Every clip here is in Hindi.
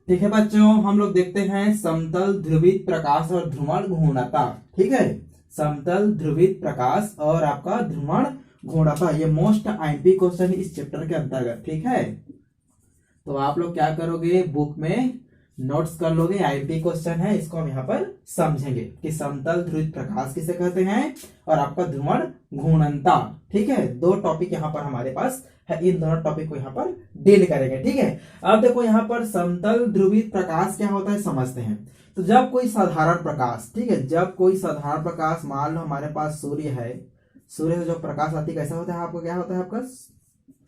ठीक है बच्चों, हम लोग देखते हैं समतल ध्रुवित प्रकाश और ध्रुवण घूर्णता। ठीक है, समतल ध्रुवित प्रकाश और आपका ध्रुवण घूर्णता, ये मोस्ट आईएमपी क्वेश्चन इस चैप्टर के अंतर्गत। ठीक है, तो आप लोग क्या करोगे, बुक में नोट्स कर लोगे। आईएमपी क्वेश्चन है, इसको हम यहाँ पर समझेंगे कि समतल ध्रुवित प्रकाश किसे कहते हैं और आपका ध्रुवण घूर्णनता। ठीक है, दो टॉपिक यहाँ पर हमारे पास है, इन दोनों टॉपिक को यहाँ पर डील करेंगे। ठीक है, अब देखो यहाँ पर समतल ध्रुवित प्रकाश क्या होता है समझते हैं। तो जब कोई साधारण प्रकाश, ठीक है, जब कोई साधारण प्रकाश, मान लो हमारे पास सूर्य है, सूर्य से जो प्रकाश आती है कैसा होता है, आपको क्या होता है, आपका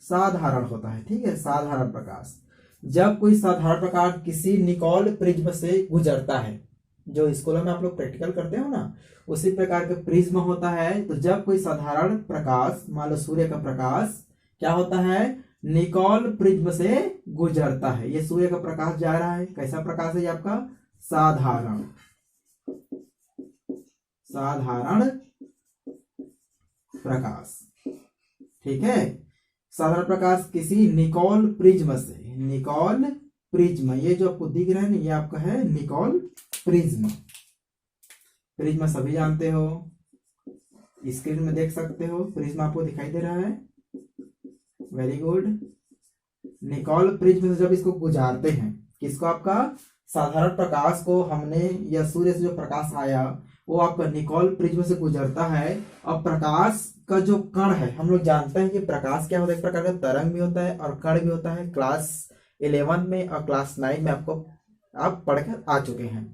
साधारण होता है। ठीक है, साधारण प्रकाश। जब कोई साधारण प्रकाश किसी निकोल प्रिज्म से गुजरता है, जो स्कूलों में आप लोग प्रैक्टिकल करते हो ना, उसी प्रकार का प्रिज्म होता है। तो जब कोई साधारण प्रकाश, मान लो सूर्य का प्रकाश क्या होता है, निकोल प्रिज्म से गुजरता है। ये सूर्य का प्रकाश जा रहा है, कैसा प्रकाश है ये आपका, साधारण, साधारण प्रकाश। ठीक है, साधारण प्रकाश किसी निकोल प्रिज्म से, निकोल प्रिज्म, ये जो आपको दिख रहा है ना, ये आपका है निकोल प्रिज्म। प्रिज्म सभी जानते हो, स्क्रीन में देख सकते हो, प्रिज्म आपको दिखाई दे रहा है। Very good. निकोल प्रिज्म से जब इसको गुजारते हैं, किसको, आपका साधारण प्रकाश को हमने, या सूर्य से जो प्रकाश आया वो आपका निकोल प्रिज्म से गुजरता है। अब प्रकाश का जो कण है, हम लोग जानते हैं कि प्रकाश क्या होता है, एक प्रकार का तरंग भी होता है और कण भी होता है। क्लास 11 में और क्लास 9 में आपको आप पढ़कर आ चुके हैं।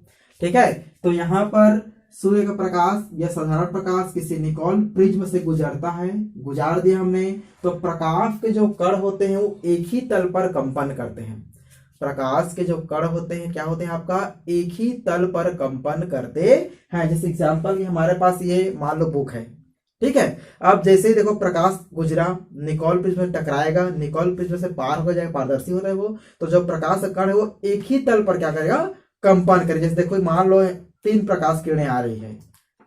ठीक है, तो यहाँ पर सूर्य का प्रकाश या साधारण प्रकाश किसी निकोल प्रिज्म से गुजरता है, गुजार दिया हमने, तो प्रकाश के जो कण होते हैं वो एक ही तल पर कंपन करते हैं। प्रकाश के जो कण होते हैं क्या होते हैं, आपका एक ही तल पर कंपन करते हैं। जैसे एग्जांपल कि हमारे पास ये मान लो बुक है, ठीक है। अब जैसे ही देखो प्रकाश गुजरा, निकोल प्रिज्म में टकराएगा, निकोल प्रिज्म से पार हो जाएगा, पारदर्शी होता है वो, तो जो प्रकाश का कण है वो एक ही तल पर क्या करेगा, कंपन करेगा। जैसे देखो मान लो 3 प्रकाश किरणें आ रही है,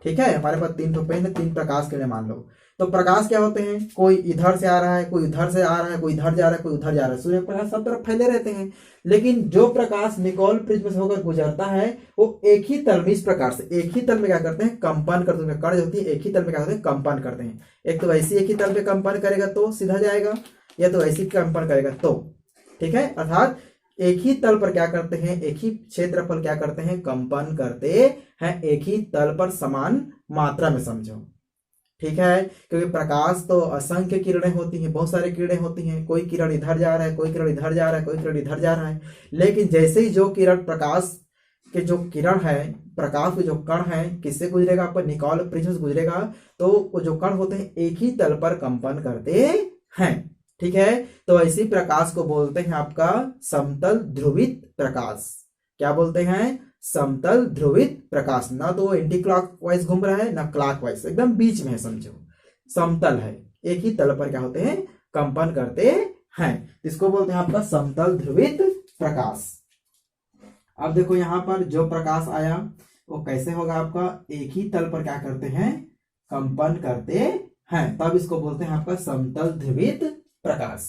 ठीक है, हमारे पास 3 ठो पेन है, 3 प्रकाश किरणें मान लो। तो प्रकाश क्या होते हैं, कोई इधर से आ रहा है, कोई इधर से आ रहा है, कोई इधर जा रहा है, कोई उधर जा रहा है। सूर्य प्रकाश सब तरफ फैले रहते हैं, लेकिन जो प्रकाश निकोल प्रिज्म से होकर गुजरता है वो एक ही तल में, इस प्रकार से एक ही तल में क्या करते हैं, कंपन करते हैं। कण जो होती है एक ही तल में क्या करते हैं, कंपन करते हैं। एक तो ऐसी एक ही तल पे कंपन करेगा तो सीधा जाएगा, या तो ऐसी कंपन करेगा तो, ठीक है, अर्थात एक ही तल पर क्या करते हैं, एक ही क्षेत्रफल क्या करते हैं, कंपन करते हैं, एक ही तल पर समान मात्रा में, समझो। ठीक है, क्योंकि प्रकाश तो असंख्य किरणें होती हैं, बहुत सारी किरणें होती हैं, कोई किरण इधर जा रहा है, कोई किरण इधर जा रहा है, कोई किरण इधर जा रहा है। लेकिन जैसे ही जो किरण, प्रकाश के जो किरण है, प्रकाश के जो कण है, किससे गुजरेगा, आपका निकोल प्रिज्म से गुजरेगा, तो वो जो कण होते हैं एक ही तल पर कंपन करते हैं। ठीक है, तो ऐसी प्रकाश को बोलते हैं आपका समतल ध्रुवित प्रकाश। क्या बोलते हैं, समतल ध्रुवित प्रकाश। ना तो एंटी क्लॉकवाइज घूम रहा है, ना क्लॉकवाइज, एकदम बीच में है, समझो, समतल है, एक ही तल पर क्या होते हैं, कंपन करते हैं। इसको बोलते हैं आपका समतल ध्रुवित प्रकाश। अब देखो यहाँ पर जो प्रकाश आया वो कैसे होगा, आपका एक ही तल पर क्या करते हैं, कंपन करते हैं, तब इसको बोलते हैं आपका समतल ध्रुवित प्रकाश।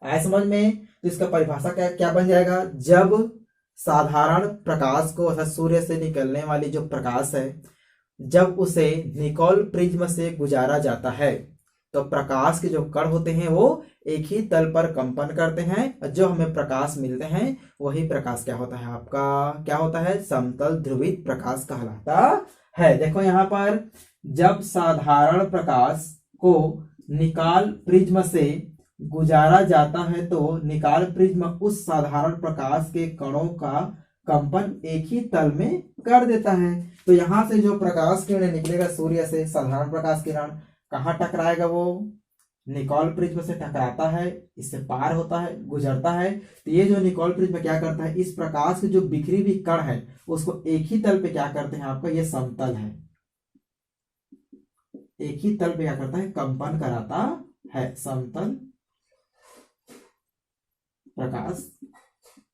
आया समझ में? तो इसका परिभाषा क्या क्या बन जाएगा, जब साधारण प्रकाश को, अर्थात सूर्य से निकलने वाली जो प्रकाश है, जब उसे निकोल प्रिज्म से गुजारा जाता है, तो प्रकाश के जो कण होते हैं वो एक ही तल पर कंपन करते हैं। जो हमें प्रकाश मिलते हैं वही प्रकाश क्या होता है, आपका क्या होता है, समतल ध्रुवित प्रकाश कहलाता है। देखो यहाँ पर जब साधारण प्रकाश को निकाल प्रिज्म से गुजारा जाता है, तो निकाल प्रिज्म उस साधारण प्रकाश के कणों का कंपन एक ही तल में कर देता है। तो यहां से जो प्रकाश किरण निकलेगा सूर्य से, साधारण प्रकाश किरण कहाँ टकराएगा, वो निकोल प्रिज्म से टकराता है, इससे पार होता है, गुजरता है। तो ये जो निकोल प्रिज्म क्या करता है, इस प्रकाश की जो बिखरी हुई कण है उसको एक ही तल पे क्या करते हैं, आपका ये समतल है, एक ही तल पे क्या करता है, कंपन कराता है, समतल प्रकाश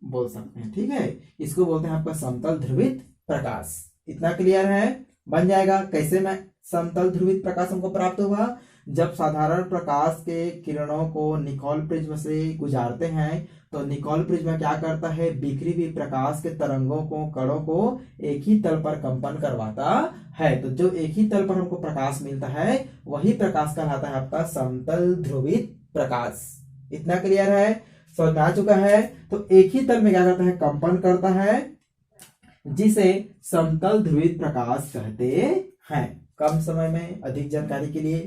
बोल सकते हैं। ठीक है, इसको बोलते हैं आपका समतल ध्रुवित प्रकाश। इतना क्लियर है? बन जाएगा कैसे में समतल ध्रुवित प्रकाश हमको प्राप्त हुआ, जब साधारण प्रकाश के किरणों को निकोल प्रिज्म से गुजारते हैं तो निकोल प्रिज्म क्या करता है, बिखरी हुई प्रकाश के तरंगों को, कणों को एक ही तल पर कंपन करवाता है। तो जो एक ही तल पर हमको प्रकाश मिलता है वही प्रकाश कहलाता है आपका समतल ध्रुवित प्रकाश। इतना क्लियर है, समझ में आ चुका है। तो एक ही तल में क्या करता है, कंपन करता है, जिसे समतल ध्रुवित प्रकाश कहते हैं। कम समय में अधिक जानकारी के लिए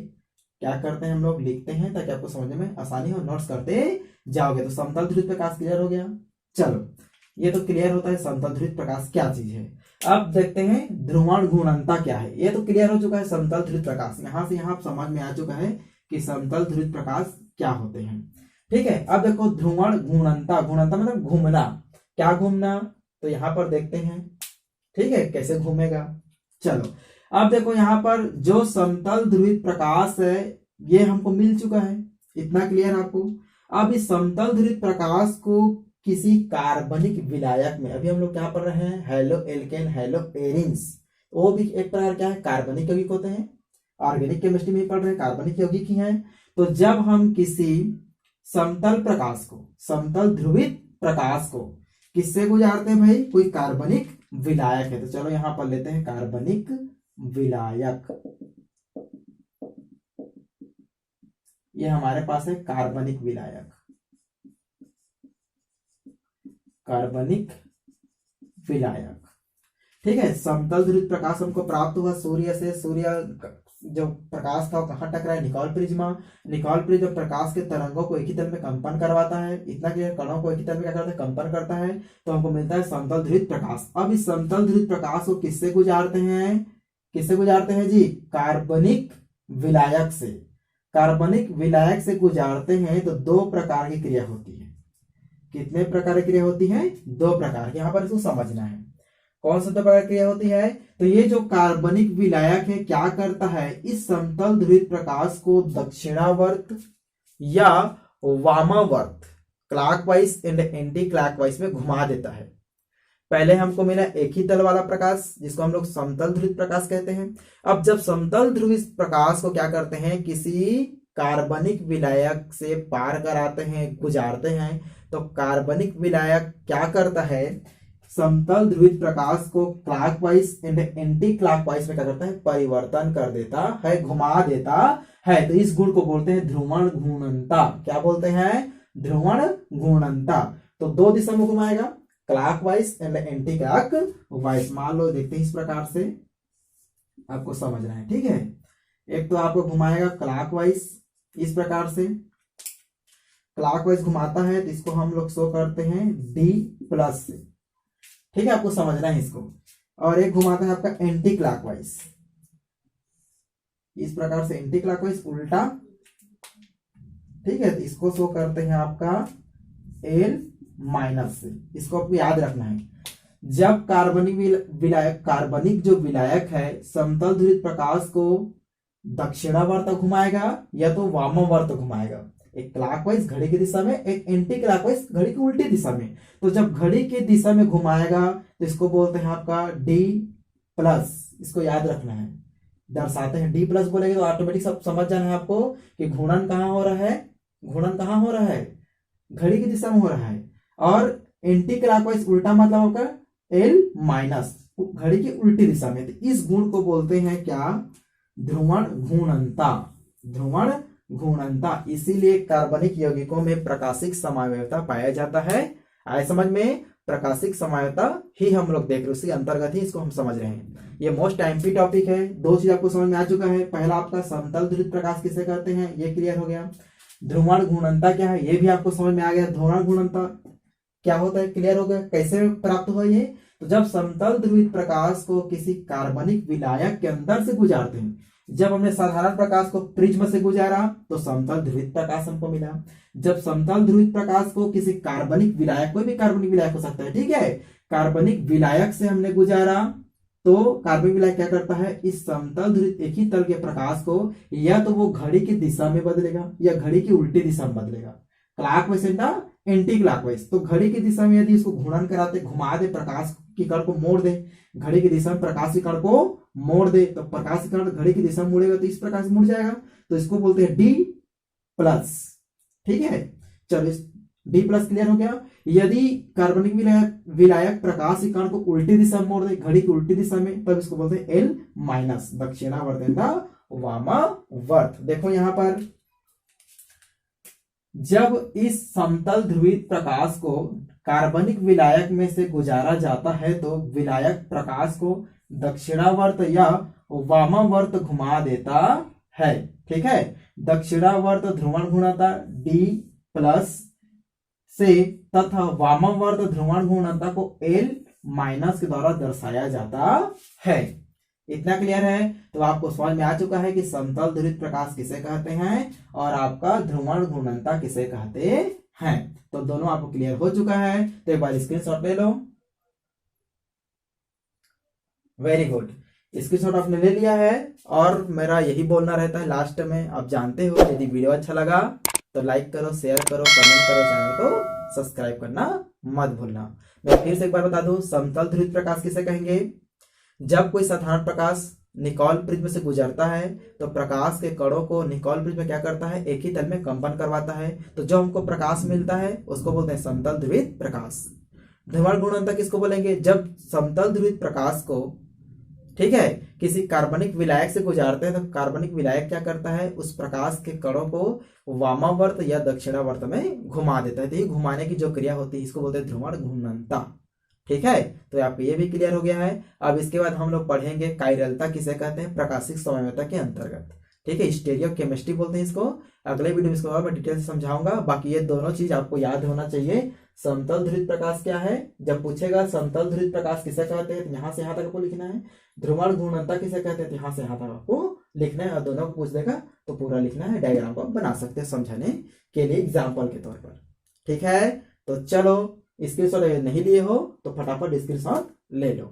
क्या करते हैं, हम लोग लिखते हैं ताकि आपको समझने में आसानी हो, नोट्स करते जाओगे। तो समतल ध्रुवित प्रकाश क्लियर हो गया। चलो ये तो क्लियर होता है समतल ध्रुवित प्रकाश क्या चीज है। अब देखते हैं ध्रुवण घूर्णनता क्या है। ये तो क्लियर हो चुका है समतल ध्रुवित प्रकाश, यहां से यहां समझ में आ चुका है कि समतल ध्रुवित प्रकाश क्या होते हैं। ठीक है, अब देखो ध्रुवण घूर्णनता, घूर्णनता मतलब घूमना, क्या घूमना, तो यहां पर देखते हैं। ठीक है, कैसे घूमेगा। चलो अब देखो यहाँ पर जो समतल ध्रुवित प्रकाश है ये हमको मिल चुका है, इतना क्लियर आपको। अब इस समतल ध्रुवित प्रकाश को किसी कार्बनिक विलायक में, अभी हम लोग क्या पढ़ रहे हैं, हेलो एल्केन, हेलो एरिन्स, वो भी एक प्रकार क्या है, कार्बनिक यौगिक होते हैं। ऑर्गेनिक केमिस्ट्री में पढ़ रहे हैं, कार्बनिक यौगिक ही हैं। तो जब हम किसी समतल प्रकाश को, समतल ध्रुवित प्रकाश को किससे गुजारते हैं भाई, कोई कार्बनिक विलायक है। तो चलो यहां पर लेते हैं कार्बनिक विलायक, ये हमारे पास है कार्बनिक विलायक, कार्बनिक विलायक। ठीक है, समतल ध्रुवित प्रकाश हमको प्राप्त हुआ सूर्य से। सूर्य जो प्रकाश था वो कहाँ टकरा है, निकोल प्रिज्मा। निकोल प्रिज्म प्रकाश के तरंगों को एक ही तल में कंपन करवाता है, इतना कि कणों को एक ही तल में क्या करता है, कंपन करता है। तो हमको मिलता है समतल ध्रुवित प्रकाश। अब इस समतल ध्रुवित प्रकाश को किससे गुजारते हैं, किससे गुजारते हैं जी, कार्बनिक विलायक से। कार्बनिक विलायक से गुजारते हैं तो दो प्रकार की क्रिया होती है। कितने प्रकार की क्रिया होती है, दो प्रकार की, यहां पर इसको समझना है। कौन सा दो प्रकार की क्रिया होती है, तो ये जो कार्बनिक विलायक है क्या करता है, इस समतल ध्रुवित प्रकाश को दक्षिणावर्त या वामावर्त, क्लॉकवाइज एंड एंटी क्लॉकवाइज में घुमा देता है। पहले हमको मिला एक ही तल वाला प्रकाश जिसको हम लोग समतल ध्रुवित प्रकाश कहते हैं। अब जब समतल ध्रुवित प्रकाश को क्या करते हैं, किसी कार्बनिक विलायक से पार कराते हैं, गुजारते हैं, तो कार्बनिक विलायक क्या करता है, समतल ध्रुवित प्रकाश को क्लॉकवाइज एंड एंटी क्लॉकवाइज में क्या करता है, परिवर्तन कर देता है, घुमा देता है। तो इस गुण को बोलते हैं ध्रुवण घूर्णनता। क्या बोलते हैं, ध्रुवण घूर्णनता। तो दो दिशा में घुमाएगा, क्लॉकवाइज एंड एंटी क्लॉकवाइज। मान लो देखते हैं इस प्रकार से, आपको समझना है। ठीक है, एक तो आपको घुमाएगा क्लॉकवाइज इस प्रकार से, क्लॉकवाइज घुमाता है तो इसको हम लोग शो करते हैं D+ से। ठीक है, आपको समझना है इसको। और एक घुमाता है आपका एंटी क्लॉकवाइज, इस प्रकार से एंटी क्लॉकवाइज उल्टा। ठीक है, तो इसको शो करते हैं आपका L- से। इसको आपको याद रखना है, जब कार्बनिक विलायक, कार्बनिक जो विलायक है समतल ध्रुवित प्रकाश को दक्षिणावर्त घुमाएगा या तो वामावर्त घुमाएगा, एक क्लॉकवाइज घड़ी की दिशा में, एक एंटी क्लॉकवाइज घड़ी की उल्टी दिशा में। तो जब घड़ी की दिशा में घुमाएगा तो इसको बोलते हैं आपका D+, इसको याद रखना है, दर्शाते हैं D+ बोलेंगे तो ऑटोमेटिक सब समझ जाना है आपको कि घूर्णन कहाँ हो रहा है, घूर्णन कहाँ हो रहा है, घड़ी की दिशा में हो रहा है। और एंटी क्लॉकवाइज उल्टा मतलब आपका L-, घड़ी की उल्टी दिशा में। तो इस गुण को बोलते हैं क्या, ध्रुवण घूर्णनता, ध्रुवण घूर्णनता। इसीलिए कार्बनिक यौगिकों में प्रकाशिक समावयवता पाया जाता है। आए समझ में, प्रकाशिक समावयवता ही हम लोग देख रहे हैं, उसी अंतर्गत ही इसको हम समझ रहे हैं। ये मोस्ट एमपी टॉपिक है। दो चीज आपको समझ में आ चुका है, पहला आपका समतल ध्रुवित प्रकाश किसे कहते हैं, ये क्लियर हो गया। ध्रुवण घूर्णनता क्या है ये भी आपको समझ में आ गया। ध्रुवण घूर्णनता क्या होता है क्लियर हो गया, कैसे प्राप्त हुआ ये, तो जब समतल ध्रुवित प्रकाश को किसी कार्बनिक विलायक के अंदर से गुजारते हैं, जब हमने साधारण प्रकाश को प्रिज्म से गुजारा तो समतल ध्रुवित प्रकाश हमको मिला। जब समतल ध्रुवित प्रकाश को किसी कार्बनिक विलायक, कोई भी कार्बनिक विलायक हो सकता है, ठीक है, कार्बनिक विलायक से हमने गुजारा तो कार्बनिक विलायक क्या करता है, इस समतल ध्रुवित एक ही तल के प्रकाश को या तो वो घड़ी की दिशा में बदलेगा या घड़ी की उल्टी दिशा में बदलेगा, क्लॉकवाइज एंटी क्लॉकवाइज। तो घड़ी की दिशा में यदि इसको घूर्णन कराते, घुमा दे, प्रकाश की कण को मोड़ दे, घड़ी की दिशा में प्रकाश की कण को मोड़ दे तो प्रकाश के कारण घड़ी की दिशा में मुड़ेगा तो इस प्रकार से मुड़ जाएगा, तो इसको बोलते हैं डी प्लस। ठीक है, चलो इस डी प्लस क्लियर हो गया। यदि कार्बनिक विलायक प्रकाश के कण को उल्टी दिशा में मोड़ दे, घड़ी की उल्टी दिशा में, तब इसको बोलते हैं एल माइनस, दक्षिणावर्त एंड वामावर्त। देखो यहां पर जब इस समतल ध्रुवित प्रकाश को कार्बनिक विलायक में से गुजारा जाता है तो विलायक प्रकाश को दक्षिणावर्त या वामावर्त घुमा देता है। ठीक है, दक्षिणावर्त ध्रुवण घूर्णता डी प्लस से तथा वामावर्त ध्रुवण घूर्णता को एल माइनस के द्वारा दर्शाया जाता है। इतना क्लियर है? तो आपको समझ में आ चुका है कि समतल ध्रुवित प्रकाश किसे कहते हैं और आपका ध्रुवण घूर्णनता किसे कहते हैं। तो दोनों आपको क्लियर हो चुका है, तो एक बार स्क्रीनशॉट ले लो। वेरी गुड, स्क्रीनशॉट आपने ले लिया है। और मेरा यही बोलना रहता है लास्ट में, आप जानते हो, यदि वीडियो अच्छा लगा तो लाइक करो, शेयर करो, कमेंट करो, चैनल को सब्सक्राइब करना मत भूलना। मैं फिर से एक बार बता दूं, समतल ध्रुवित प्रकाश किसे कहेंगे? जब कोई साधारण प्रकाश निकोल प्रिज्म से गुजरता है तो प्रकाश के कणों को निकोल प्रिज्म क्या करता है, एक ही तल में कंपन करवाता है, तो जो हमको प्रकाश मिलता है उसको बोलते हैं समतल ध्रुवित प्रकाश। ध्रुवण घूर्णनता किसको बोलेंगे? जब समतल ध्रुवित प्रकाश को, ठीक है, किसी कार्बनिक विलायक से गुजारते हैं तो कार्बनिक विलायक क्या करता है, उस प्रकाश के कणों को वामावर्त या दक्षिणावर्त में घुमा देता है। तो ये घुमाने की जो क्रिया होती है इसको बोलते हैं ध्रुवण घूर्णनता। ठीक है, तो आपको ये भी क्लियर हो गया है। अब इसके बाद हम लोग पढ़ेंगे काइरलता किसे कहते हैं, प्रकाशिक समन्वयता के अंतर्गत। ठीक है, स्टीरियो केमिस्ट्री बोलते हैं इसको। अगले वीडियो में इसको और मैं डिटेल से समझाऊंगा। बाकी ये दोनों चीज आपको याद होना चाहिए। समतल ध्रुवित प्रकाश क्या है, जब पूछेगा समतल ध्रुवित प्रकाश किसे कहते हैं तो यहाँ से यहाँ तक आपको लिखना है। ध्रुवण घूर्णनता किसे कहते हैं तो यहाँ से यहाँ तक आपको लिखना है, और दोनों को पूछ देगा तो पूरा लिखना है। डायग्राम को बना सकते हैं समझाने के लिए एग्जाम्पल के तौर पर। ठीक है, तो चलो स्क्रीनशॉट नहीं लिए हो तो फटाफट स्क्रीनशॉट ले लो।